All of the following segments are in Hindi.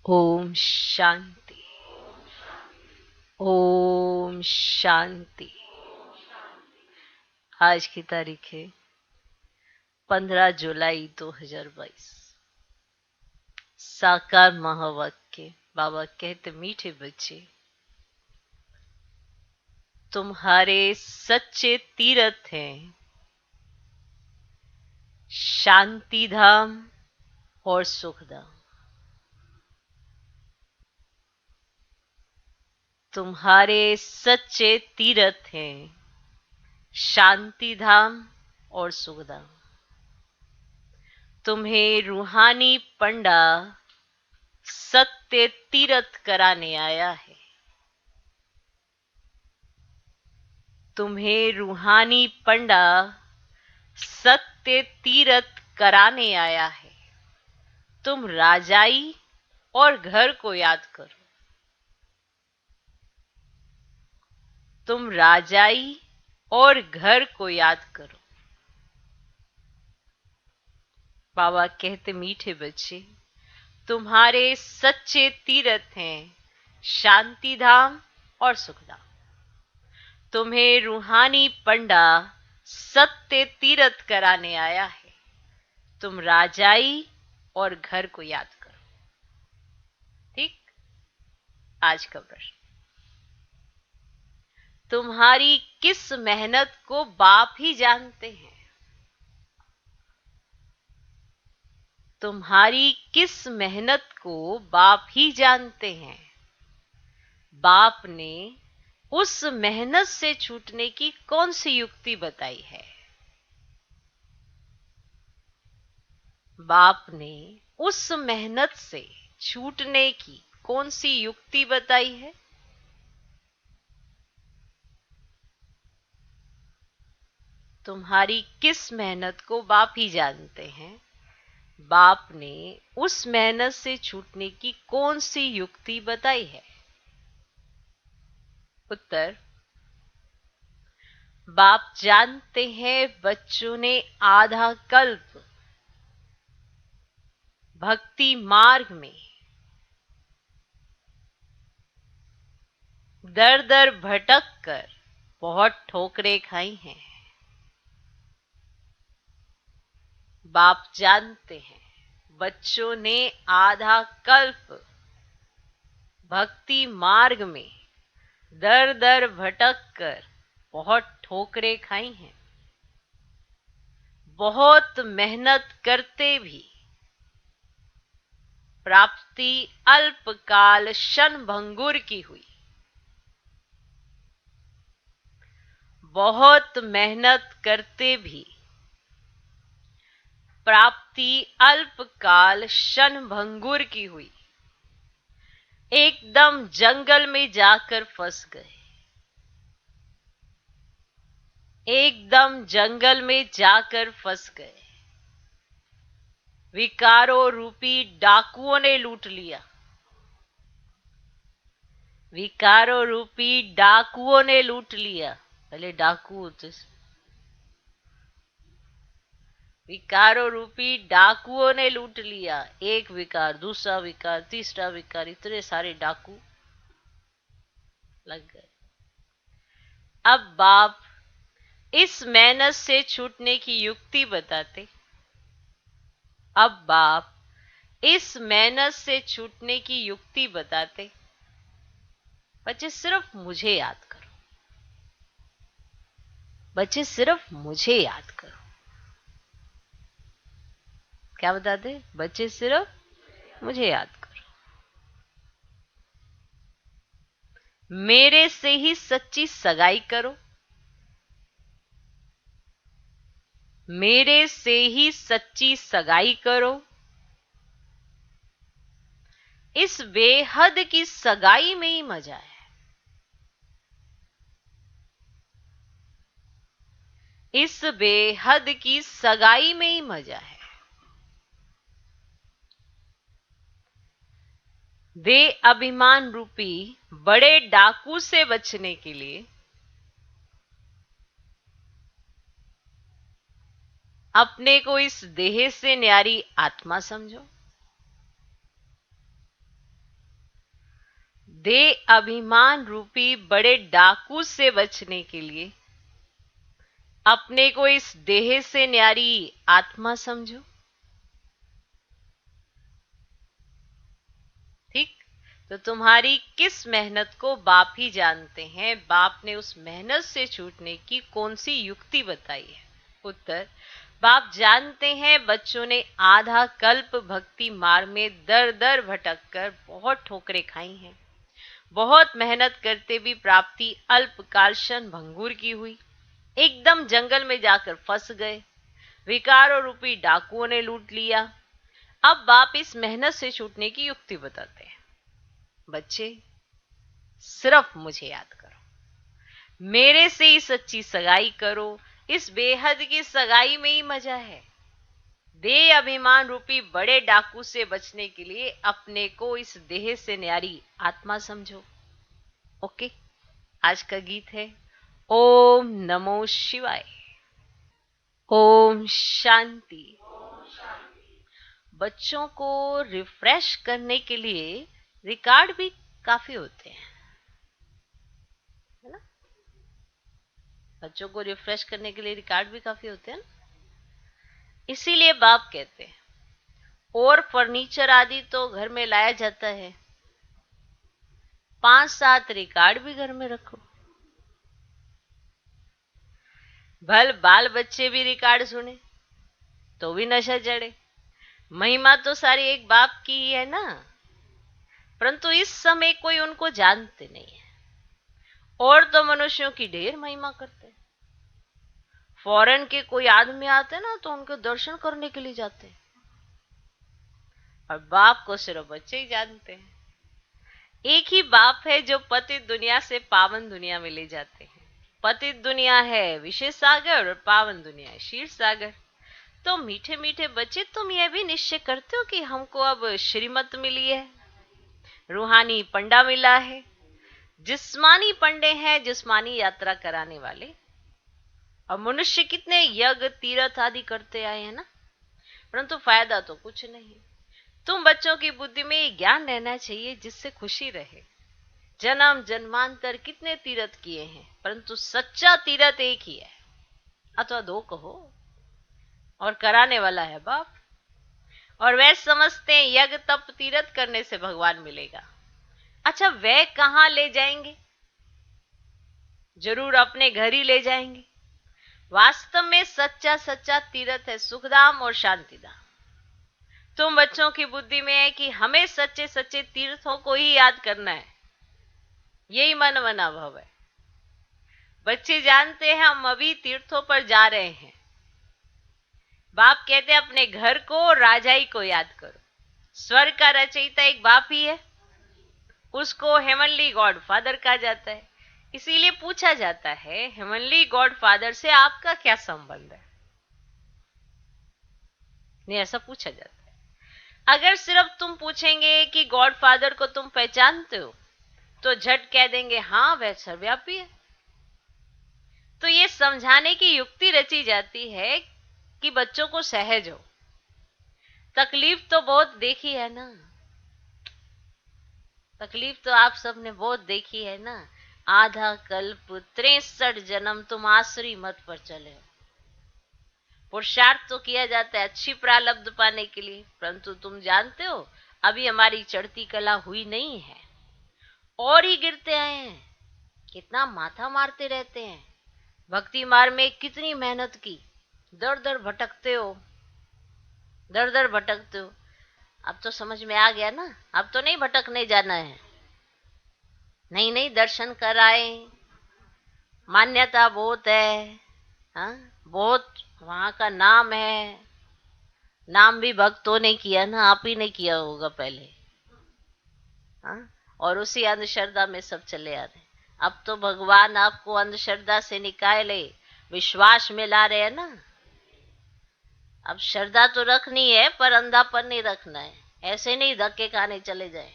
ओम शांति। ओम शांति। आज की तारीख है 15 जुलाई 2022। साकार महावाक्य। बाबा कहते, मीठे बच्चे, तुम्हारे सच्चे तीर्थ हैं शांति धाम और सुख धाम। तुम्हारे सच्चे तीर्थ हैं शांति धाम और सुख धाम। तुम्हें रूहानी पंडा सत्य तीर्थ कराने आया है। तुम्हें रूहानी पंडा सत्य तीर्थ कराने आया है। तुम राजाई और घर को याद करो। तुम राजाई और घर को याद करो। बाबा कहते, मीठे बच्चे, तुम्हारे सच्चे तीर्थ हैं शांति धाम और सुख धाम। तुम्हें रूहानी पंडा सत्य तीर्थ कराने आया है। तुम राजाई और घर को याद करो। ठीक। आज का प्रश्न, तुम्हारी किस मेहनत को बाप ही जानते हैं? तुम्हारी किस मेहनत को बाप ही जानते हैं? बाप ने उस मेहनत से छूटने की कौन सी युक्ति बताई है? बाप ने उस मेहनत से छूटने की कौन सी युक्ति बताई है? तुम्हारी किस मेहनत को बाप ही जानते हैं। बाप ने उस मेहनत से छूटने की कौन सी युक्ति बताई है? उत्तर, बाप जानते हैं बच्चों ने आधा कल्प भक्ति मार्ग में दर दर भटक कर बहुत ठोकरें खाई हैं। बाप जानते हैं बच्चों ने आधा कल्प भक्ति मार्ग में दर दर भटक कर बहुत ठोकरें खाई हैं। बहुत मेहनत करते भी प्राप्ति अल्पकाल क्षणभंगुर की हुई। बहुत मेहनत करते भी प्राप्ति अल्पकाल क्षणभंगुर की हुई। एकदम जंगल में जाकर फंस गए। एकदम जंगल में जाकर फंस गए। विकारों रूपी डाकुओं ने लूट लिया। विकारों रूपी डाकुओं ने लूट लिया। पहले डाकू होते। विकारों रूपी डाकुओं ने लूट लिया। एक विकार, दूसरा विकार, तीसरा विकार, इतने सारे डाकू लग गए। अब बाप इस मेहनत से छूटने की युक्ति बताते। अब बाप इस मेहनत से छूटने की युक्ति बताते। बच्चे सिर्फ मुझे याद करो। बच्चे सिर्फ मुझे याद करो। क्या बताते? बच्चे सिर्फ मुझे याद करो। मेरे से ही सच्ची सगाई करो। मेरे से ही सच्ची सगाई करो। इस बेहद की सगाई में ही मजा है। इस बेहद की सगाई में ही मजा है। दे अभिमान रूपी बड़े डाकू से बचने के लिए अपने को इस देह से न्यारी आत्मा समझो। दे अभिमान रूपी बड़े डाकू से बचने के लिए अपने को इस देह से न्यारी आत्मा समझो। ठीक। तो तुम्हारी किस मेहनत को बाप ही जानते हैं। बाप ने उस मेहनत से छूटने की कौन सी युक्ति बताई है। उत्तर, बाप जानते हैं बच्चों ने आधा कल्प भक्ति मार्ग में दर दर भटक कर बहुत ठोकरें खाई हैं। बहुत मेहनत करते भी प्राप्ति अल्पकाल क्षण भंगुर की हुई। एकदम जंगल में जाकर फंस गए। विकारों रूपी डाकुओं ने लूट लिया। अब बाप इस मेहनत से छूटने की युक्ति बताते हैं। बच्चे, सिर्फ मुझे याद करो, मेरे से ही सच्ची सगाई करो। इस बेहद की सगाई में ही मजा है। देह अभिमान रूपी बड़े डाकू से बचने के लिए अपने को इस देह से न्यारी आत्मा समझो। ओके। आज का गीत है ओम नमो शिवाय। ओम शांति। बच्चों को रिफ्रेश करने के लिए रिकॉर्ड भी काफी होते हैं, है ना। बच्चों को रिफ्रेश करने के लिए रिकॉर्ड भी काफी होते हैं ना? इसीलिए बाप कहते हैं और फर्नीचर आदि तो घर में लाया जाता है, 5-7 रिकॉर्ड भी घर में रखो। भल बाल बच्चे भी रिकॉर्ड सुने तो भी नशा चढ़े। महिमा तो सारी एक बाप की ही है ना, परंतु इस समय कोई उनको जानते नहीं है। और तो मनुष्यों की ढेर महिमा करते हैं। फॉरेन के कोई आदमी आते ना तो उनके दर्शन करने के लिए जाते हैं, और बाप को सिर्फ बच्चे ही जानते हैं। एक ही बाप है जो पतित दुनिया से पावन दुनिया में ले जाते हैं। पतित दुनिया है विशेष सागर और पावन दुनिया है क्षीर सागर। तो मीठे मीठे बच्चे, तुम यह भी निश्चय करते हो कि हमको अब श्रीमत मिली है, रूहानी पंडा मिला है। जिस्मानी पंडे हैं जिस्मानी यात्रा कराने वाले, और मनुष्य कितने यज्ञ तीर्थ आदि करते आए हैं ना, परंतु फायदा तो कुछ नहीं। तुम बच्चों की बुद्धि में ये ज्ञान रहना चाहिए जिससे खुशी रहे। जन्म जन्मांतर कितने तीर्थ किए हैं, परंतु सच्चा तीर्थ एक ही है, अथवा 2 कहो, और कराने वाला है बाप। और वे समझते हैं यज्ञ तप तीर्थ करने से भगवान मिलेगा। अच्छा, वे कहां ले जाएंगे? जरूर अपने घर ही ले जाएंगे। वास्तव में सच्चा सच्चा तीर्थ है सुखधाम और शांतिधाम। तुम बच्चों की बुद्धि में है कि हमें सच्चे सच्चे तीर्थों को ही याद करना है, यही मन मना भाव है। बच्चे जानते हैं हम अभी तीर्थों पर जा रहे हैं। बाप कहते हैं अपने घर को और राजाई को याद करो। स्वर्ग का रचयिता एक बाप ही है, उसको हेमनली गॉड फादर कहा जाता है। इसीलिए पूछा जाता है हेमनली गॉड फादर से आपका क्या संबंध है, नहीं ऐसा पूछा जाता है। अगर सिर्फ तुम पूछेंगे कि गॉड फादर को तुम पहचानते हो, तो झट कह देंगे हाँ वह सर्वव्यापी है। तो ये समझाने की युक्ति रची जाती है कि बच्चों को सहज हो। तकलीफ तो बहुत देखी है ना, तकलीफ तो आप सबने बहुत देखी है ना। आधा कल्प 63 जन्म तुम आसुरी मत पर चले हो। पुरुषार्थ तो किया जाता है अच्छी प्रारब्ध पाने के लिए, परंतु तुम जानते हो अभी हमारी चढ़ती कला हुई नहीं है, और ही गिरते आए हैं। कितना माथा मारते रहते हैं। भक्ति मार्ग में कितनी मेहनत की, दर दर भटकते हो, दर दर भटकते हो। अब तो समझ में आ गया ना, अब तो नहीं भटकने जाना है। नहीं नहीं, दर्शन कराए, मान्यता बहुत है, हाँ बहुत वहां का नाम है। नाम भी भक्तों ने किया ना, आप ही ने किया होगा पहले, हाँ। और उसी अंधश्रद्धा में सब चले आ रहे। अब तो भगवान आपको अंधश्रद्धा से निकाले, विश्वास में ला रहे हैं ना। अब श्रद्धा तो रखनी है पर अंधापन नहीं रखना है। ऐसे नहीं धक्के खाने चले जाए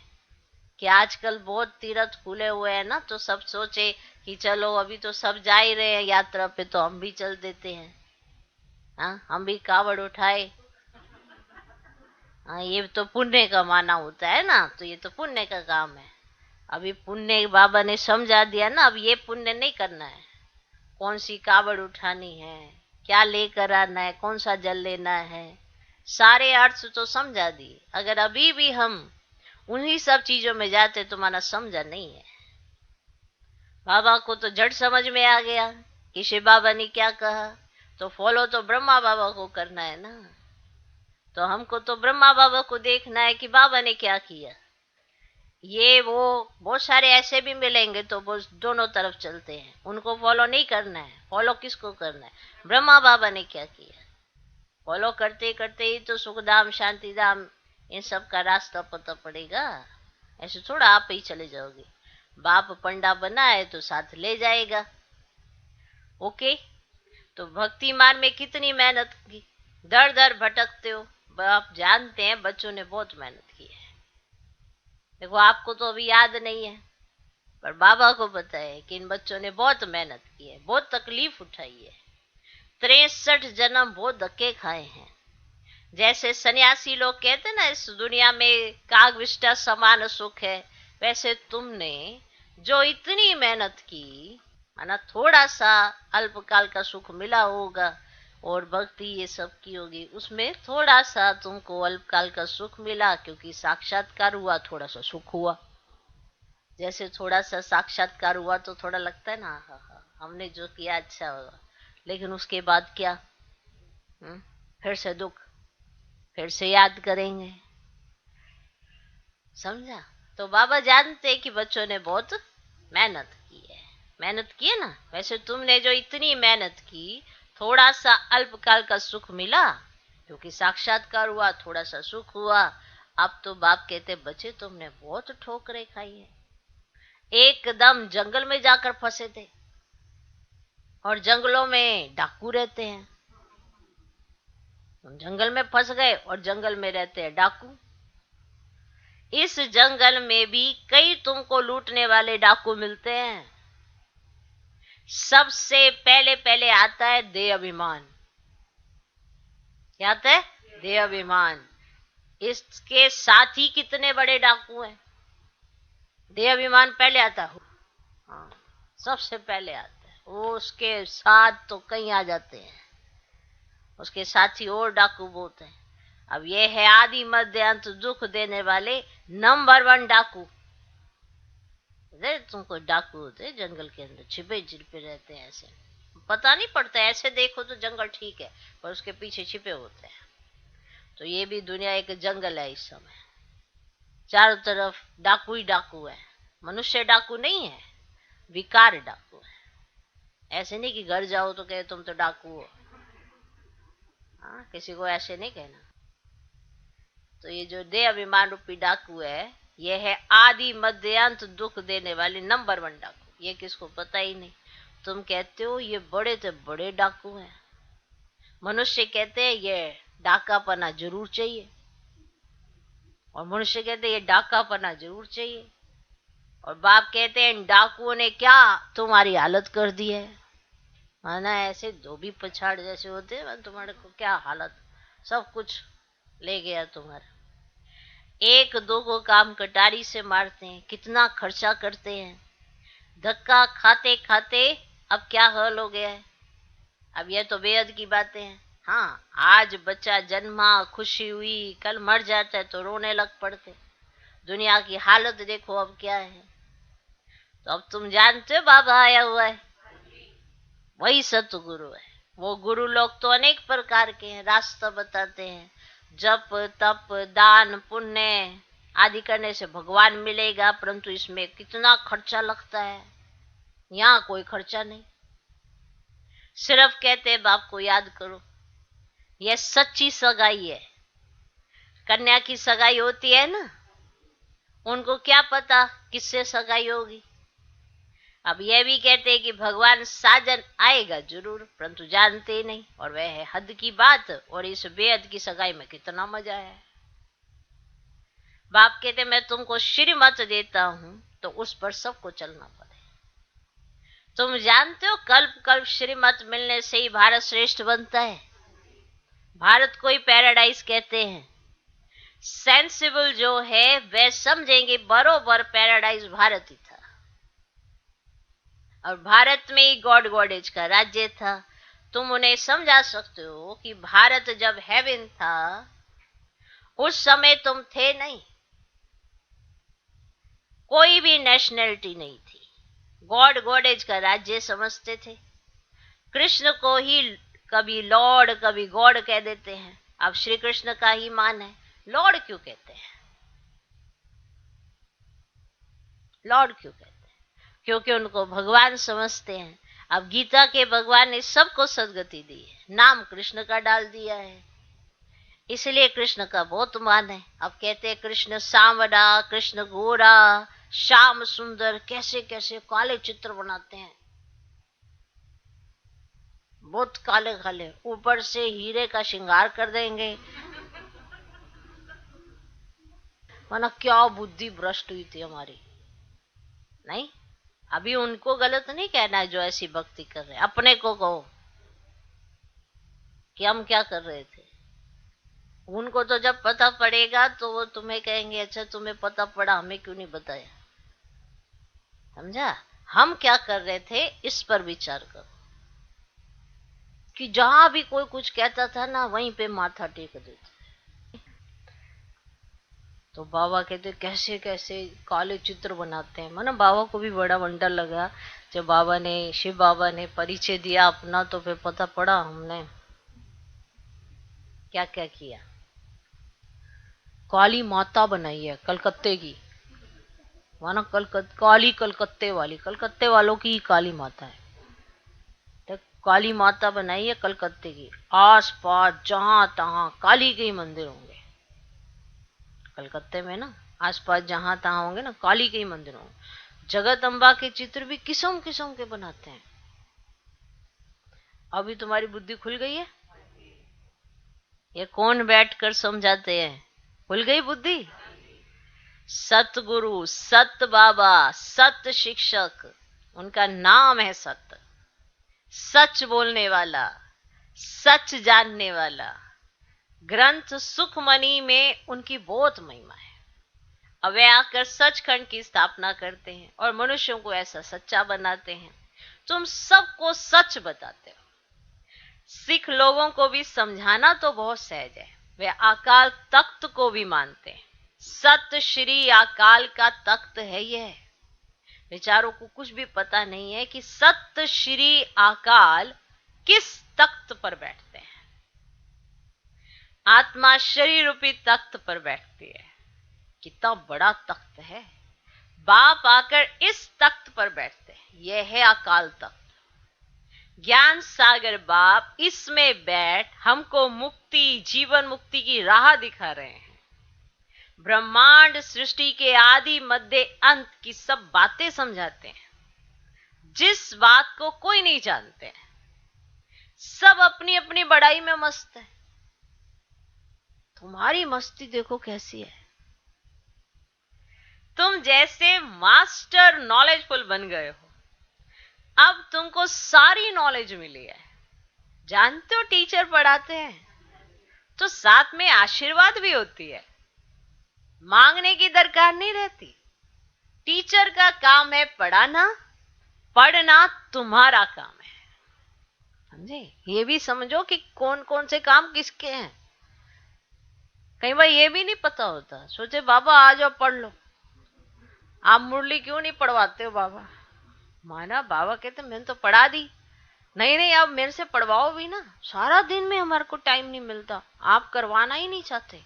कि आजकल बहुत तीर्थ खुले हुए हैं ना, तो सब सोचे कि चलो अभी तो सब जा ही रहे हैं यात्रा पे, तो हम भी चल देते हैं, हाँ हम भी कावड़ उठाए। हाँ ये तो पुण्य कमाना होता है ना, तो ये तो पुण्य का काम है। अभी पुण्य बाबा ने समझा दिया ना, अब ये पुण्य नहीं करना है, कौन सी कावड़ उठानी है, क्या लेकर आना है, कौन सा जल लेना है, सारे अर्थ तो समझा दिए। अगर अभी भी हम उन्हीं सब चीजों में जाते तो माना समझा नहीं है। बाबा को तो जड़ समझ में आ गया कि शिव बाबा ने क्या कहा, तो फॉलो तो ब्रह्मा बाबा को करना है ना। तो हमको तो ब्रह्मा बाबा को देखना है कि बाबा ने क्या किया। ये वो बहुत सारे ऐसे भी मिलेंगे तो वो दोनों तरफ चलते हैं, उनको फॉलो नहीं करना है। फॉलो किसको करना है? ब्रह्मा बाबा ने क्या किया। फॉलो करते करते ही तो सुखधाम शांतिधाम इन सब का रास्ता पता पड़ेगा। ऐसे थोड़ा आप ही चले जाओगे। बाप पंडा बना है तो साथ ले जाएगा। ओके, तो भक्ति मार्ग में कितनी मेहनत की, दर दर भटकते हो। आप जानते हैं बच्चों ने बहुत मेहनत की है। देखो आपको तो अभी याद नहीं है, पर बाबा को पता है कि इन बच्चों ने बहुत मेहनत की है, बहुत तकलीफ उठाई है। 63 जन्म बहुत धक्के खाए हैं। जैसे सन्यासी लोग कहते ना इस दुनिया में काग विष्टा समान सुख है, वैसे तुमने जो इतनी मेहनत की, माना थोड़ा सा अल्पकाल का सुख मिला होगा और भक्ति ये सब की होगी, उसमें थोड़ा सा तुमको अल्पकाल का सुख मिला, क्योंकि साक्षात्कार हुआ, थोड़ा सा सुख हुआ। जैसे थोड़ा सा साक्षात्कार हुआ तो थोड़ा लगता है ना, हाँ हाँ हमने जो किया अच्छा होगा, लेकिन उसके बाद क्या? फिर से दुख, फिर से याद करेंगे। समझा? तो बाबा जानते कि बच्चों ने बहुत मेहनत की है। मेहनत की है ना, वैसे तुमने जो इतनी मेहनत की, थोड़ा सा अल्पकाल का सुख मिला क्योंकि साक्षात्कार हुआ, थोड़ा सा सुख हुआ। अब तो बाप कहते बच्चे तुमने बहुत ठोकरें खाई है। एकदम जंगल में जाकर फंसे थे, और जंगलों में डाकू रहते हैं। तुम जंगल में फंस गए और जंगल में रहते हैं डाकू। इस जंगल में भी कई तुमको लूटने वाले डाकू मिलते हैं। सबसे पहले पहले आता है देह अभिमान। क्या आता है? देह अभिमान। इसके साथ ही कितने बड़े डाकू हैं। देह अभिमान पहले आता है। हाँ, सबसे पहले आता है वो, उसके साथ तो कहीं आ जाते हैं, उसके साथी और डाकू बहुत हैं। अब ये है आदि मध्य अंत दुख देने वाले नंबर 1 डाकू। तुमको डाकू होते जंगल के अंदर छिपे छिपे रहते हैं, ऐसे पता नहीं पड़ता, ऐसे देखो तो जंगल ठीक है, पर उसके पीछे छिपे होते हैं। तो ये भी दुनिया एक जंगल है इस समय, चारों तरफ डाकू ही डाकू है। मनुष्य डाकू नहीं है, विकार डाकू है। ऐसे नहीं कि घर जाओ तो कहे तुम तो डाकू हो, हाँ किसी को ऐसे नहीं कहना। तो ये जो देह अभिमान रूपी डाकू है, ये है आदि मध्य अंत दुख देने वाले नंबर 1 डाकू। ये किसको पता ही नहीं। तुम कहते हो ये बड़े से बड़े डाकू हैं, मनुष्य कहते हैं ये डाकापना जरूर चाहिए, और मनुष्य कहते हैं ये डाकापना जरूर चाहिए। और बाप कहते हैं इन डाकुओं ने क्या तुम्हारी हालत कर दी है। माना ऐसे धोबी पछाड़ जैसे होते हैं, तुम्हारे को क्या हालत, सब कुछ ले गया तुम्हारा। एक दो को काम कटारी से मारते हैं, कितना खर्चा करते हैं, धक्का खाते खाते अब क्या हाल हो गया है। अब यह तो बेहद की बातें हैं। हाँ, आज बच्चा जन्मा, खुशी हुई, कल मर जाता है तो रोने लग पड़ते। दुनिया की हालत देखो अब क्या है। तो अब तुम जानते हो बाबा आया हुआ है, वही सतगुरु है। वो गुरु लोग तो अनेक प्रकार के हैं, रास्ता बताते हैं। जप तप दान पुण्य आदि करने से भगवान मिलेगा, परंतु इसमें कितना खर्चा लगता है। यहाँ कोई खर्चा नहीं, सिर्फ कहते हैं बाप को याद करो। यह सच्ची सगाई है। कन्या की सगाई होती है ना, उनको क्या पता किससे सगाई होगी। अब यह भी कहते हैं कि भगवान साजन आएगा जरूर, परंतु जानते ही नहीं, और वह है हद की बात। और इस बेहद की सगाई में कितना मजा है। बाप कहते मैं तुमको श्रीमत देता हूं तो उस पर सबको चलना पड़े। तुम जानते हो कल्प कल्प श्रीमत मिलने से ही भारत श्रेष्ठ बनता है। भारत को ही पैराडाइज कहते हैं। सेंसिबल जो है वे समझेंगे बरोबर पैराडाइज भारत ही था, और भारत में ही गॉड गॉडेज का राज्य था। तुम उन्हें समझा सकते हो कि भारत जब हेवन था उस समय तुम थे नहीं, कोई भी नेशनैलिटी नहीं थी, गॉड गॉडेज का राज्य समझते थे। कृष्ण को ही कभी लॉर्ड कभी गॉड कह देते हैं। अब श्री कृष्ण का ही मान है, लॉर्ड क्यों कहते हैं? लॉर्ड क्यों कहते हैं? क्योंकि उनको भगवान समझते हैं। अब गीता के भगवान ने सबको सदगति दी है, नाम कृष्ण का डाल दिया है, इसलिए कृष्ण का बहुत मान है। अब कहते हैं कृष्ण सांवरा, कृष्ण गोरा, श्याम सुंदर, कैसे कैसे काले चित्र बनाते हैं, बहुत काले काले, ऊपर से हीरे का श्रृंगार कर देंगे। माना क्या बुद्धि भ्रष्ट हुई थी हमारी। नहीं, अभी उनको गलत नहीं कहना है जो ऐसी भक्ति कर रहे हैं, अपने को कहो कि हम क्या कर रहे थे। उनको तो जब पता पड़ेगा तो वो तुम्हें कहेंगे अच्छा तुम्हें पता पड़ा, हमें क्यों नहीं बताया। समझा? हम क्या कर रहे थे इस पर विचार करो, कि जहां भी कोई कुछ कहता था ना वहीं पे माथा टेक देते। तो बाबा कहते कैसे कैसे काले चित्र बनाते हैं। माना बाबा को भी बड़ा वंडर लगा जब शिव बाबा ने परिचय दिया अपना, तो फिर पता पड़ा हमने क्या क्या किया। काली माता बनाई है कलकत्ते की, माना काली कलकत्ते वाली, कलकत्ते वालों की ही काली माता है। तो काली माता बनाई है कलकत्ते की, आस पास जहां तहां काली के ही मंदिर होंगे कलकत्ते में ना, आसपास जहां तहां होंगे ना काली के ही मंदिर होंगे। जगत अम्बा के चित्र भी किस्म किस्म के बनाते हैं। अभी तुम्हारी बुद्धि खुल गई है? ये कौन बैठकर समझाते हैं? खुल गई बुद्धि? सतगुरु, सत बाबा, सत शिक्षक, उनका नाम है सत, सच बोलने वाला, सच जानने वाला। ग्रंथ सुखमणि में उनकी बहुत महिमा है। अब वे आकर सचखंड की स्थापना करते हैं और मनुष्यों को ऐसा सच्चा बनाते हैं। तुम सबको सच बताते हो। सिख लोगों को भी समझाना तो बहुत सहज है, वे अकाल तख्त को भी मानते हैं। सत श्री अकाल का तख्त है यह। बेचारों को कुछ भी पता नहीं है कि सत श्री अकाल किस तख्त पर बैठते हैं। आत्मा शरीर रूपी तख्त पर बैठती है। कितना बड़ा तख्त है। बाप आकर इस तख्त पर बैठते हैं, यह है अकाल तख्त। ज्ञान सागर बाप इसमें बैठ हमको मुक्ति, जीवन मुक्ति की राह दिखा रहे हैं। ब्रह्मांड सृष्टि के आदि मध्य अंत की सब बातें समझाते हैं, जिस बात को कोई नहीं जानते हैं। सब अपनी अपनी बड़ाई में मस्त है। तुम्हारी मस्ती देखो कैसी है। तुम जैसे मास्टर नॉलेजफुल बन गए हो, अब तुमको सारी नॉलेज मिली है। जानते हो टीचर पढ़ाते हैं तो साथ में आशीर्वाद भी होती है, मांगने की दरकार नहीं रहती। टीचर का काम है पढ़ाना, पढ़ना तुम्हारा काम है। समझे? ये भी समझो कि कौन कौन से काम किसके हैं। कई बार ये भी नहीं पता होता, सोचे बाबा आ जाओ पढ़ लो, आप मुरली क्यों नहीं पढ़वाते हो बाबा? माना बाबा कहते मैंने तो पढ़ा दी। नहीं नहीं, आप मेरे से पढ़वाओ भी ना, सारा दिन में हमारे को टाइम नहीं मिलता, आप करवाना ही नहीं चाहते,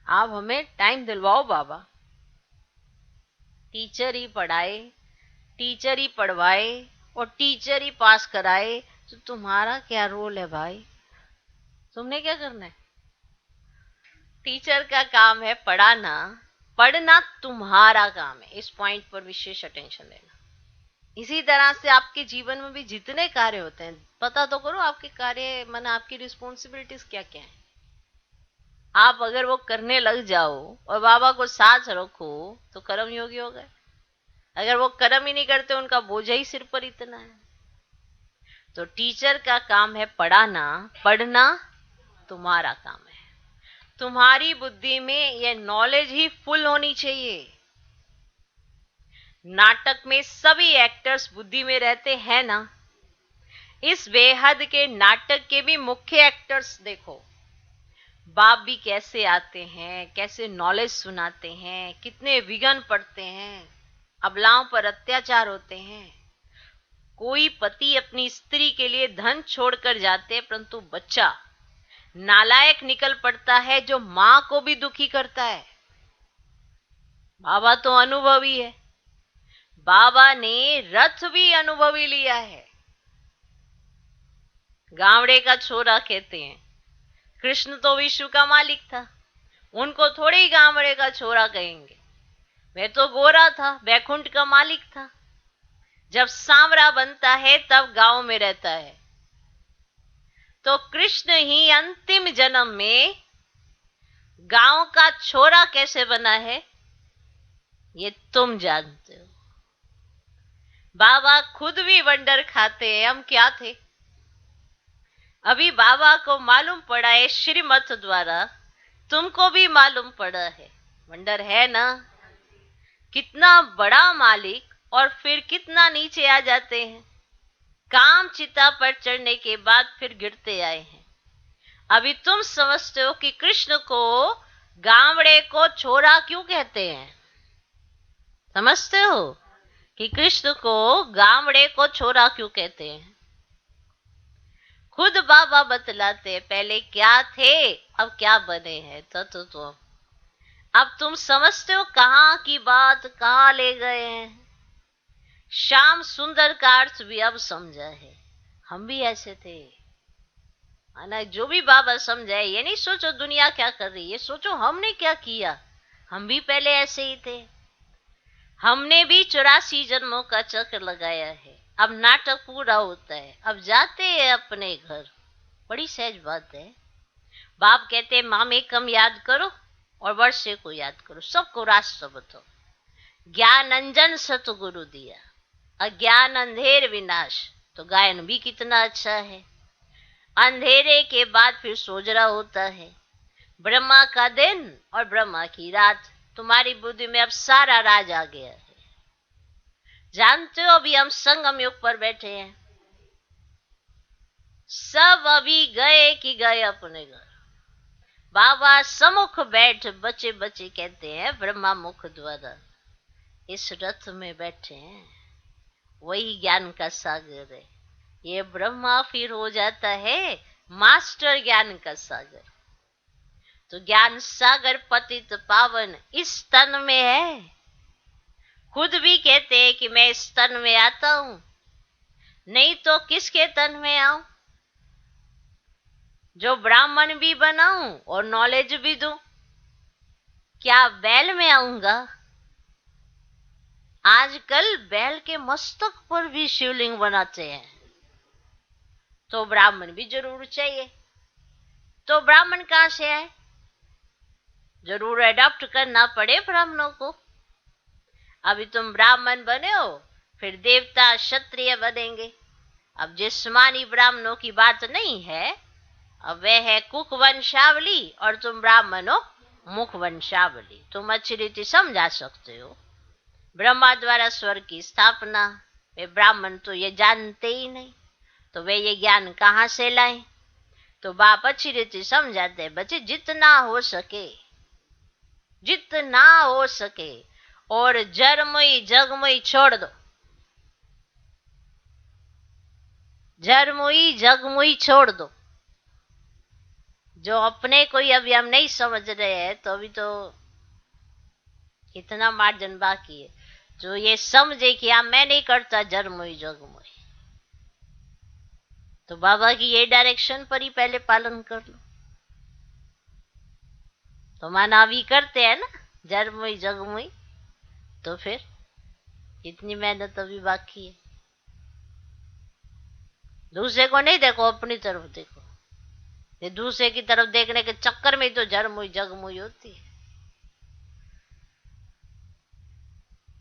आप हमें टाइम दिलवाओ बाबा। टीचर ही पढ़ाए, टीचर ही पढ़वाए और टीचर ही पास कराए, तो तुम्हारा क्या रोल है भाई? तुमने क्या करना है? टीचर का काम है पढ़ाना, पढ़ना तुम्हारा काम है। इस पॉइंट पर विशेष अटेंशन देना। इसी तरह से आपके जीवन में भी जितने कार्य होते हैं, पता तो करो आपके कार्य माना आपकी रिस्पॉन्सिबिलिटीज क्या क्या है। आप अगर वो करने लग जाओ और बाबा को साथ रखो तो कर्म योगी हो गए। अगर वो कर्म ही नहीं करते, उनका बोझ ही सिर पर इतना है। तो टीचर का काम है पढ़ाना, पढ़ना तुम्हारा काम है। तुम्हारी बुद्धि में ये नॉलेज ही फुल होनी चाहिए। नाटक में सभी एक्टर्स बुद्धि में रहते हैं ना। इस बेहद के नाटक के भी मुख्य एक्टर्स देखो, बाप भी कैसे आते हैं, कैसे नॉलेज सुनाते हैं, कितने विघ्न पड़ते हैं, अबलाओं पर अत्याचार होते हैं। कोई पति अपनी स्त्री के लिए धन छोड़कर जाते, परंतु बच्चा नालायक निकल पड़ता है जो मां को भी दुखी करता है। बाबा तो अनुभवी है, बाबा ने रथ भी अनुभवी लिया है। गावड़े का छोरा कहते हैं, कृष्ण तो विश्व का मालिक था, उनको थोड़े ही गावड़े का छोरा कहेंगे। वह तो गोरा था, बैकुंठ का मालिक था। जब सांवरा बनता है तब गांव में रहता है। तो कृष्ण ही अंतिम जन्म में गांव का छोरा कैसे बना है, ये तुम जानते हो। बाबा खुद भी वंडर खाते हैं, हम क्या थे। अभी बाबा को मालूम पड़ा है श्रीमत द्वारा, तुमको भी मालूम पड़ा है। वंडर है ना, कितना बड़ा मालिक और फिर कितना नीचे आ जाते हैं। काम चिता पर चढ़ने के बाद फिर गिरते आए हैं। अभी तुम समझते हो कि कृष्ण को गावड़े को छोरा क्यों कहते हैं। समझते हो कि कृष्ण को गावड़े को छोरा क्यों कहते हैं। खुद बाबा बतलाते हैं पहले क्या थे अब क्या बने हैं। तो अब तुम समझते हो कहां की बात कहां ले गए हैं। श्याम सुंदर का अर्थ भी अब समझा है। हम भी ऐसे थे, ना जो भी बाबा समझाए, ये नहीं सोचो दुनिया क्या कर रही है, सोचो हमने क्या किया। हम भी पहले ऐसे ही थे, हमने भी 84 जन्मों का चक्र लगाया है। अब नाटक पूरा होता है, अब जाते हैं अपने घर। बड़ी सहज बात है। बाप कहते हैं मामे कम याद करो और वर्षे को याद करो, सबको रास्ता बताओ। ज्ञान अंजन सतगुरु दिया, अज्ञान अंधेर विनाश। तो गायन भी कितना अच्छा है। अंधेरे के बाद फिर सोजरा होता है। ब्रह्मा का दिन और ब्रह्मा की रात। तुम्हारी बुद्धि में अब सारा राज आ गया है। जानते हो अभी हम संगम युग पर बैठे हैं। सब अभी गए कि गए अपने घर। बाबा सम्मुख बैठ बचे बचे कहते हैं ब्रह्मा मुख द्वारा। इस रथ में बैठे हैं, वही ज्ञान का सागर है। ये ब्रह्मा फिर हो जाता है मास्टर ज्ञान का सागर। तो ज्ञान सागर पतित पावन इस तन में है। खुद भी कहते हैं कि मैं इस तन में आता हूं, नहीं तो किसके तन में आऊं। जो ब्राह्मण भी बनाऊं और नॉलेज भी दूं, क्या बैल में आऊंगा। आजकल बैल के मस्तक पर भी शिवलिंग बनाते हैं। तो ब्राह्मण भी जरूर चाहिए। तो ब्राह्मण कहां से आए, जरूर अडॉप्ट करना पड़े ब्राह्मणों को। अभी तुम ब्राह्मण बने हो, फिर देवता क्षत्रिय बनेंगे। अब जिस्मानी ब्राह्मणों की बात नहीं है, अब वह है कुक वंशावली और तुम ब्राह्मण हो मुख वंशावली। तुम अच्छी रीति समझा सकते हो। ब्रह्मा द्वारा स्वर्ग की स्थापना, वे ब्राह्मण तो ये जानते ही नहीं, तो वे ये ज्ञान कहां से लाए। तो बाप अच्छी रीति समझाते हैं, बच्चे जितना हो सके, जितना हो सके, और जरमुई जगमुई छोड़ दो। जरमुई जगमुई छोड़ दो। जो अपने को ही अभी हम नहीं समझ रहे हैं, तो अभी तो कितना मार्जिन बाकी है। जो ये समझे कि हाँ मैं नहीं करता जरमुई जगमुई, तो बाबा की ये डायरेक्शन पर ही पहले पालन कर लो। तो माना अभी करते हैं ना जरमुई जगमुई, तो फिर इतनी मेहनत अभी बाकी है। दूसरे को नहीं देखो, अपनी तरफ देखो। ये दूसरे की तरफ देखने के चक्कर में तो जरमुई जगमुई होती है।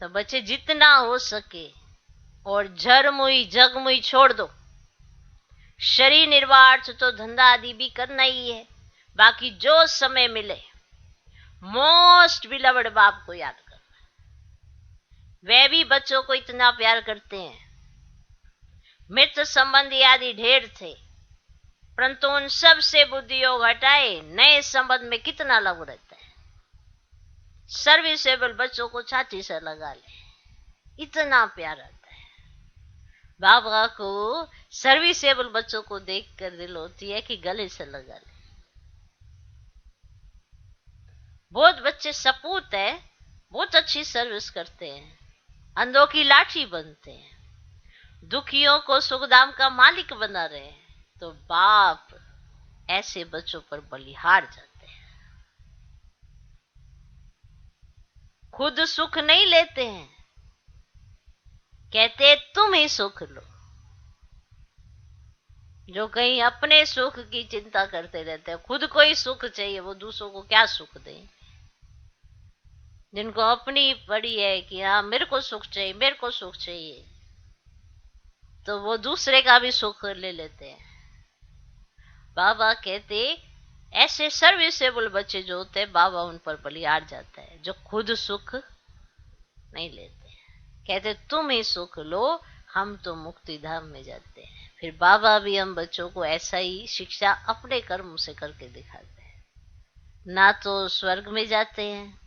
तो बच्चे जितना हो सके और जरमुई जगमुई छोड़ दो। शरीर निर्वाह तो धंधा आदि भी करना ही है। बाकी जो समय मिले मोस्ट बिलवड बाप को याद करना। वे भी बच्चों को इतना प्यार करते हैं। मित्र संबंधी आदि ढेर थे, परंतु उन सब से बुद्धि योग हटाए नए संबंध में कितना लव रहता है। सर्विसेबल बच्चों को छाती से लगा ले, इतना प्यार आता है। बाबा को सर्विसेबल बच्चों को देखकर दिल होती है कि गले से लगा ले। बहुत बच्चे सपूत है, बहुत अच्छी सर्विस करते हैं, अंधों की लाठी बनते हैं, दुखियों को सुखधाम का मालिक बना रहे हैं, तो बाप ऐसे बच्चों पर बलिहार जाते हैं। खुद सुख नहीं लेते हैं, कहते तुम ही सुख लो। जो कहीं अपने सुख की चिंता करते रहते हैं, खुद को ही सुख चाहिए, वो दूसरों को क्या सुख दें। जिनको अपनी पड़ी है कि हाँ मेरे को सुख चाहिए, मेरे को सुख चाहिए, तो वो दूसरे का भी सुख ले लेते हैं। बाबा कहते ऐसे सर्विसेबल बच्चे जो होते हैं, बाबा उन पर बलिहार जाता है, जो खुद सुख नहीं लेते। कहते तुम ही सुख लो, हम तो मुक्ति धाम में जाते हैं। फिर बाबा भी हम बच्चों को ऐसा ही शिक्षा अपने कर्म से करके दिखाते हैं। ना तो स्वर्ग में जाते हैं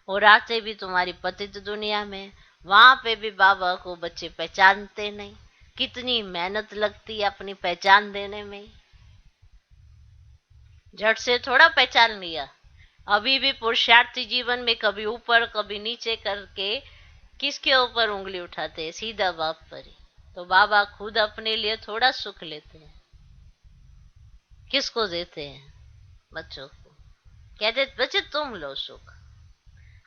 और आते भी तुम्हारी पतित दुनिया में, वहां पे भी बाबा को बच्चे पहचानते नहीं। कितनी मेहनत लगती है अपनी पहचान देने में, झट से थोड़ा पहचान लिया। अभी भी पुरुषार्थी जीवन में कभी ऊपर कभी नीचे करके किसके ऊपर उंगली उठाते हैं, सीधा बाप पर ही। तो बाबा खुद अपने लिए थोड़ा सुख लेते हैं, किसको देते हैं? बच्चों को। कहते बच्चे तुम लो सुख,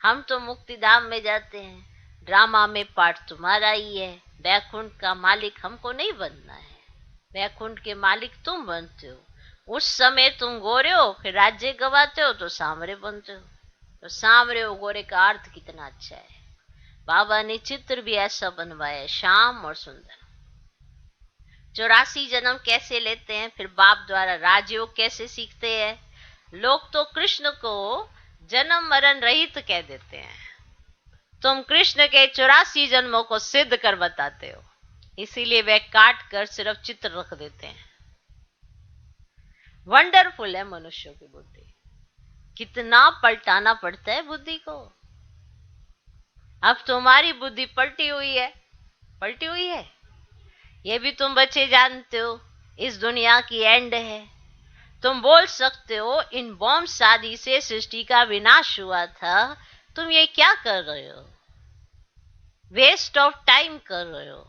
हम तो मुक्ति धाम में जाते हैं, ड्रामा में पार्ट तुम्हारा ही है। वैकुंठ का मालिक हमको नहीं बनना है, वैकुंठ के मालिक तुम बनते हो। उस समय तुम गोरे हो, फिर राज्य गवाते हो तो सांवरे बनते हो। तो सांवरे हो गोरे का अर्थ कितना अच्छा है। बाबा ने चित्र भी ऐसा बनवाया है, श्याम और सुंदर। 84 जन्म कैसे लेते हैं, फिर बाप द्वारा राजयोग कैसे सीखते हैं। लोग तो कृष्ण को जन्म मरण रहित कह देते हैं, तुम कृष्ण के 84 जन्मों को सिद्ध कर बताते हो, इसीलिए वे काट कर सिर्फ चित्र रख देते हैं। वंडरफुल है मनुष्यों की बुद्धि, कितना पलटाना पड़ता है बुद्धि को। अब तुम्हारी बुद्धि पलटी हुई है, पलटी हुई है, ये भी तुम बच्चे जानते हो। इस दुनिया की एंड है। तुम बोल सकते हो इन बॉम्ब शादी से सृष्टि का विनाश हुआ था, तुम ये क्या कर रहे हो, वेस्ट ऑफ टाइम कर रहे हो।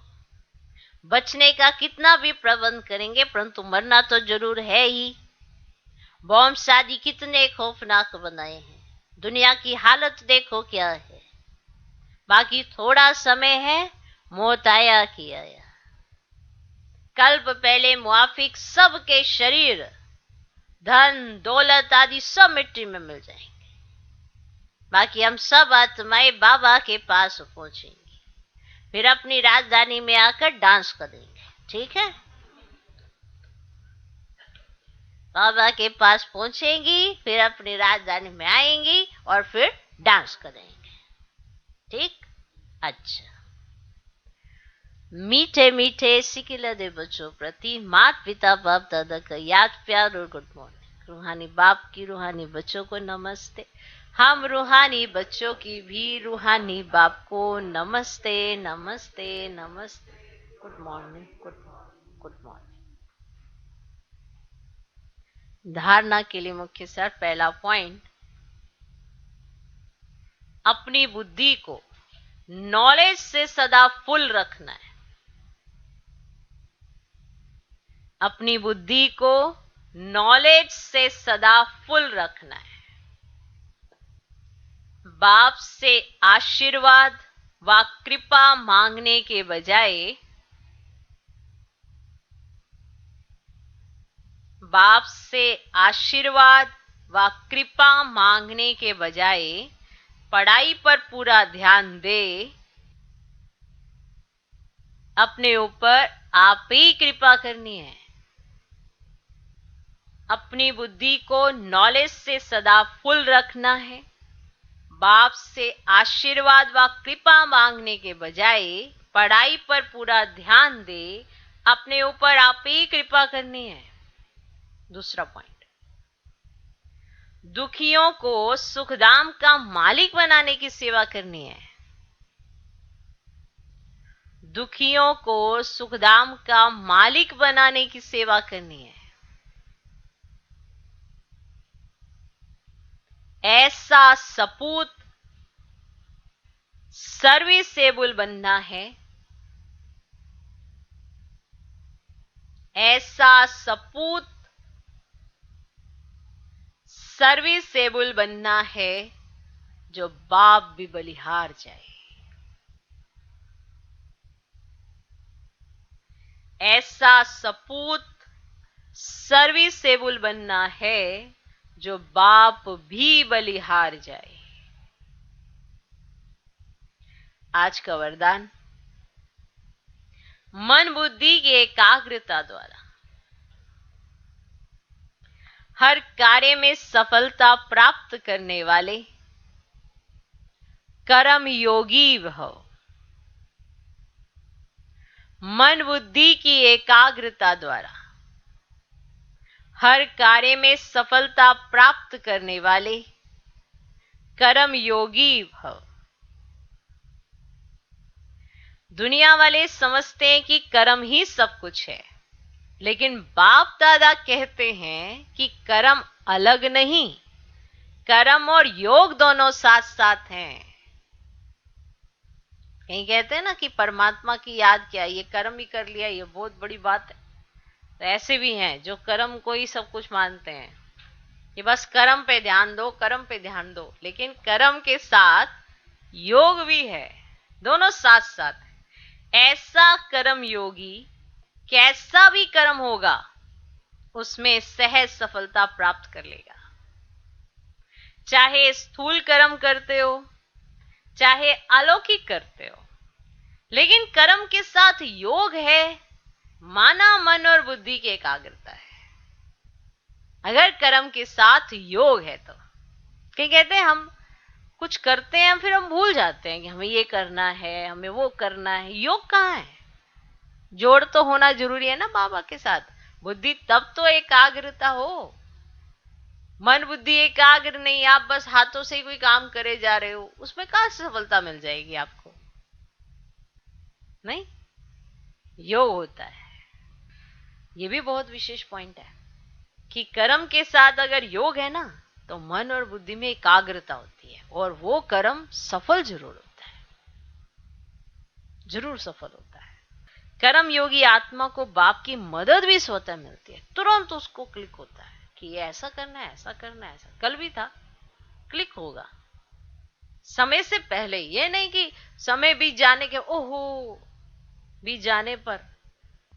बचने का कितना भी प्रबंध करेंगे, परंतु मरना तो जरूर है ही। बॉम्ब शादी कितने खौफनाक बनाए हैं, दुनिया की हालत देखो क्या है। बाकी थोड़ा समय है, मौत आया कि आया। कल्प पहले मुआफिक सबके शरीर, धन दौलत आदि सब मिट्टी में मिल जाएंगे। बाकी हम सब आत्माएं बाबा के पास पहुंचेंगी, फिर अपनी राजधानी में आकर डांस करेंगे। ठीक है, बाबा के पास पहुंचेंगी, फिर अपनी राजधानी में आएंगी और फिर डांस करेंगे। ठीक, अच्छा। मीठे मीठे सिकिलदे बच्चों प्रति माता पिता बाप दादा का याद प्यार और गुड मॉर्निंग। रूहानी बाप की रूहानी बच्चों को नमस्ते। हम रूहानी बच्चों की भी रूहानी बाप को नमस्ते नमस्ते नमस्ते। Good morning, good morning, good morning. धारणा के लिए मुख्य सार, पहला पॉइंट, अपनी बुद्धि को नॉलेज से सदा फुल रखना है। अपनी बुद्धि को नॉलेज से सदा फुल रखना है। बाप से आशीर्वाद व कृपा मांगने के बजाय, बाप से आशीर्वाद व कृपा मांगने के बजाय पढ़ाई पर पूरा ध्यान दे। अपने ऊपर आप ही कृपा करनी है। अपनी बुद्धि को नॉलेज से सदा फुल रखना है। बाप से आशीर्वाद व कृपा मांगने के बजाय पढ़ाई पर पूरा ध्यान दे, अपने ऊपर आप ही कृपा करनी है। दूसरा पॉइंट, दुखियों को सुखधाम का मालिक बनाने की सेवा करनी है। दुखियों को सुखधाम का मालिक बनाने की सेवा करनी है। ऐसा सपूत सर्विसेबल बनना है। ऐसा सपूत सर्विसेबल बनना है जो बाप भी बलिहार जाए। ऐसा सपूत सर्विसेबल बनना है जो बाप भी बलिहार जाए। आज का वरदान, मन बुद्धि की एकाग्रता द्वारा हर कार्य में सफलता प्राप्त करने वाले कर्म योगी भव। मन बुद्धि की एकाग्रता द्वारा हर कार्य में सफलता प्राप्त करने वाले कर्म योगी भव। दुनिया वाले समझते हैं कि कर्म ही सब कुछ है, लेकिन बाप दादा कहते हैं कि कर्म अलग नहीं, कर्म और योग दोनों साथ साथ हैं। कहीं कहते हैं ना कि परमात्मा की याद क्या, ये कर्म ही कर लिया, ये बहुत बड़ी बात है। तो ऐसे भी हैं जो कर्म को ही सब कुछ मानते हैं कि बस कर्म पे ध्यान दो, कर्म पे ध्यान दो, लेकिन कर्म के साथ योग भी है, दोनों साथ साथ है। ऐसा कर्म योगी कैसा भी कर्म होगा उसमें सहज सफलता प्राप्त कर लेगा। चाहे स्थूल कर्म करते हो, चाहे अलौकिक करते हो, लेकिन कर्म के साथ योग है, माना मन और बुद्धि की एकाग्रता है। अगर कर्म के साथ योग है तो कहीं कहते हैं हम कुछ करते हैं फिर हम भूल जाते हैं कि हमें ये करना है, हमें वो करना है। योग कहाँ है? जोड़ तो होना जरूरी है ना बाबा के साथ, बुद्धि तब तो एकाग्रता हो। मन बुद्धि एकाग्र नहीं, आप बस हाथों से ही कोई काम करे जा रहे हो, उसमें कहां से सफलता मिल जाएगी आपको? नहीं, योग होता है। ये भी बहुत विशेष पॉइंट है कि कर्म के साथ अगर योग है ना तो मन और बुद्धि में एकाग्रता होती है और वो कर्म सफल जरूर होता है, जरूर सफल होता है। कर्म योगी आत्मा को बाप की मदद भी स्वतः मिलती है, तुरंत उसको क्लिक होता है कि ये ऐसा करना है, ऐसा करना है, ऐसा कल भी था, क्लिक होगा समय से पहले। ये नहीं कि समय बीत जाने के, ओहो बीत जाने पर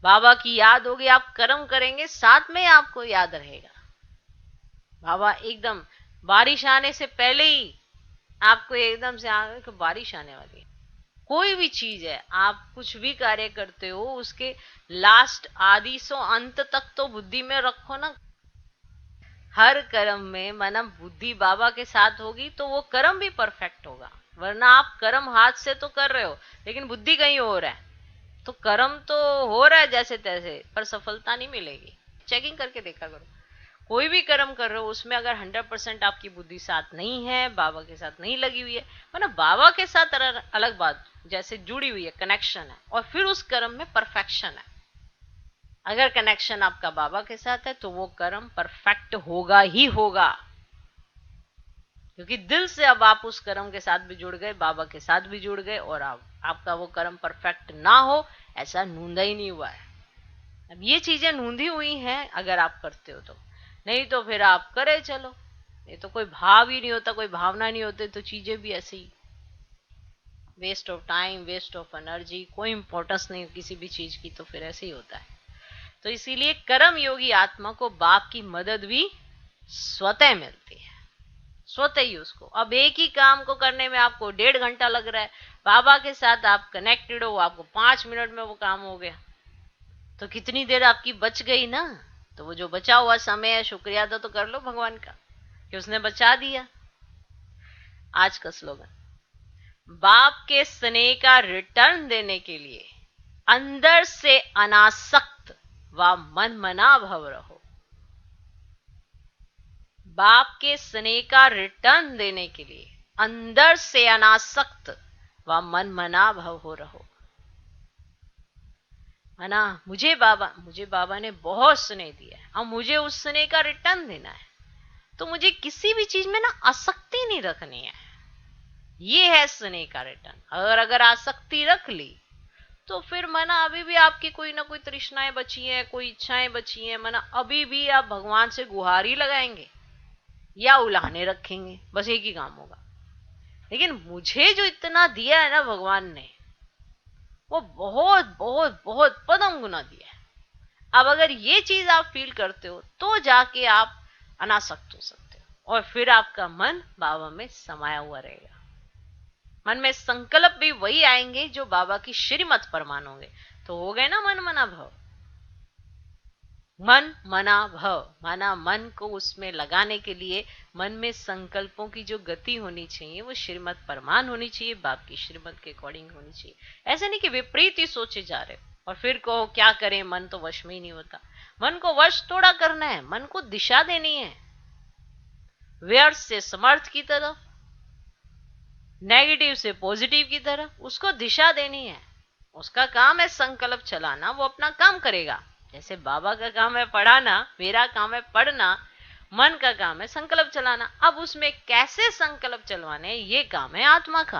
बाबा की याद होगी, आप कर्म करेंगे साथ में आपको याद रहेगा। बाबा एकदम बारिश आने से पहले ही आपको एकदम से आगे कि बारिश आने वाली है। कोई भी चीज है, आप कुछ भी कार्य करते हो, उसके लास्ट आदि सो अंत तक तो बुद्धि में रखो ना। हर कर्म में माना बुद्धि बाबा के साथ होगी तो वो कर्म भी परफेक्ट होगा, वरना आप कर्म हाथ से तो कर रहे हो लेकिन बुद्धि कहीं हो रहा है, तो कर्म तो हो रहा है जैसे तैसे, पर सफलता नहीं मिलेगी। चेकिंग करके देखा करो, कोई भी कर्म कर रहे हो उसमें अगर 100% आपकी बुद्धि साथ नहीं है, बाबा के साथ नहीं लगी हुई है, मतलब बाबा के साथ अलग बात, जैसे जुड़ी हुई है, कनेक्शन है, और फिर उस कर्म में परफेक्शन है। अगर कनेक्शन आपका बाबा के साथ है तो वो कर्म परफेक्ट होगा ही होगा, क्योंकि दिल से अब आप उस कर्म के साथ भी जुड़ गए, बाबा के साथ भी जुड़ गए, और आपका वो कर्म परफेक्ट ना हो ऐसा नूंदा ही नहीं हुआ है। अब ये चीजें नूंदी हुई हैं अगर आप करते हो तो, नहीं तो फिर आप करे चलो, ये तो कोई भाव ही नहीं होता, कोई भावना नहीं होती, तो चीजें भी ऐसे ही waste of time, waste of energy, कोई इंपॉर्टेंस नहीं किसी भी चीज की, तो फिर ऐसे ही होता है। तो इसीलिए कर्म योगी आत्मा को बाप की मदद भी स्वतः मिलती है, स्वतः ही उसको। अब एक ही काम को करने में आपको 1.5 घंटा लग रहा है, बाबा के साथ आप कनेक्टेड हो, आपको 5 मिनट में वो काम हो गया, तो कितनी देर आपकी बच गई ना। तो तो वो जो बचा हुआ समय है, शुक्रिया तो कर लो भगवान का कि उसने बचा दिया। आज का स्लोगन, बाप के स्नेह का रिटर्न देने के लिए अंदर से अनासक्त व मनमना भव रहो। बाप के स्नेह का रिटर्न देने के लिए अंदर से अनासक्त व मनमना भव हो रहो। है ना, मुझे बाबा ने बहुत स्नेह दिया है, अब मुझे उस स्नेह का रिटर्न देना है, तो मुझे किसी भी चीज में ना आसक्ति नहीं रखनी है। ये है स्नेह का रिटर्न। अगर आसक्ति रख ली तो फिर मना अभी भी आपकी कोई ना कोई तृष्णाएं बची हैं, कोई इच्छाएं बची हैं, मना अभी भी आप भगवान से गुहारी लगाएंगे या उलाहने रखेंगे, बस एक ही काम होगा। लेकिन मुझे जो इतना दिया है ना भगवान ने, वो बहुत बहुत बहुत पदम गुना दिया है। अब अगर ये चीज आप फील करते हो तो जाके आप अनासक्त हो सकते हो, और फिर आपका मन बाबा में समाया हुआ रहेगा। मन में संकल्प भी वही आएंगे जो बाबा की श्रीमत पर मानोगे, तो हो गए ना मन मना भव। मन मना भव माना मन को उसमें लगाने के लिए मन में संकल्पों की जो गति होनी चाहिए वो श्रीमत परमान होनी चाहिए, बाप की श्रीमत के अकॉर्डिंग होनी चाहिए। ऐसे नहीं कि विपरीत ही सोचे जा रहे और फिर कहो क्या करें, मन तो वश में ही नहीं होता। मन को वश थोड़ा करना है, मन को दिशा देनी है, व्यर्थ से समर्थ की तरफ, नेगेटिव से पॉजिटिव की तरफ उसको दिशा देनी है। उसका काम है संकल्प चलाना, वो अपना काम करेगा। जैसे बाबा का काम है पढ़ाना, मेरा काम है पढ़ना, मन का काम है संकल्प चलाना। अब उसमें कैसे संकल्प चलवाने, ये काम है आत्मा का।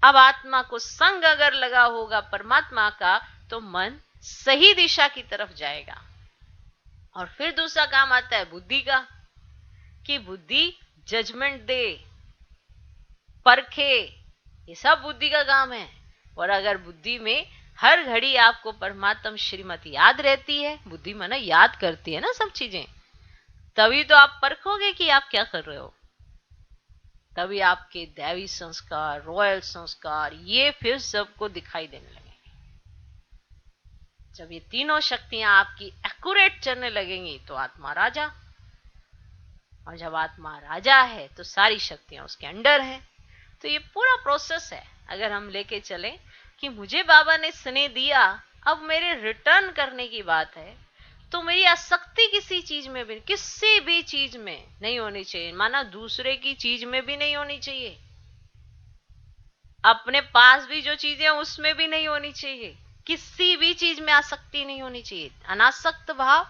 अब आत्मा को संग अगर लगा होगा परमात्मा का तो मन सही दिशा की तरफ जाएगा। और फिर दूसरा काम आता है बुद्धि का, कि बुद्धि जजमेंट दे, परखे, ये सब बुद्धि का काम है। और अगर बुद्धि में हर घड़ी आपको परमात्मा श्रीमती याद रहती है, बुद्धि माना याद करती है ना सब चीजें, तभी तो आप परखोगे कि आप क्या कर रहे हो। तभी आपके दैवी संस्कार, रॉयल संस्कार, ये फिर सबको दिखाई देने लगेंगे। जब ये तीनों शक्तियां आपकी एक्यूरेट चलने लगेंगी तो आत्मा राजा, और जब आत्मा राजा है तो सारी शक्तियां उसके अंडर है। तो ये पूरा प्रोसेस है। अगर हम लेके चले कि मुझे बाबा ने स्नेह दिया, अब मेरे रिटर्न करने की बात है, तो मेरी आसक्ति किसी चीज में भी, किसी भी चीज में नहीं होनी चाहिए। माना दूसरे की चीज में भी नहीं होनी चाहिए, अपने पास भी जो चीजें उसमें भी नहीं होनी चाहिए, किसी भी चीज में आसक्ति नहीं होनी चाहिए। अनासक्त भाव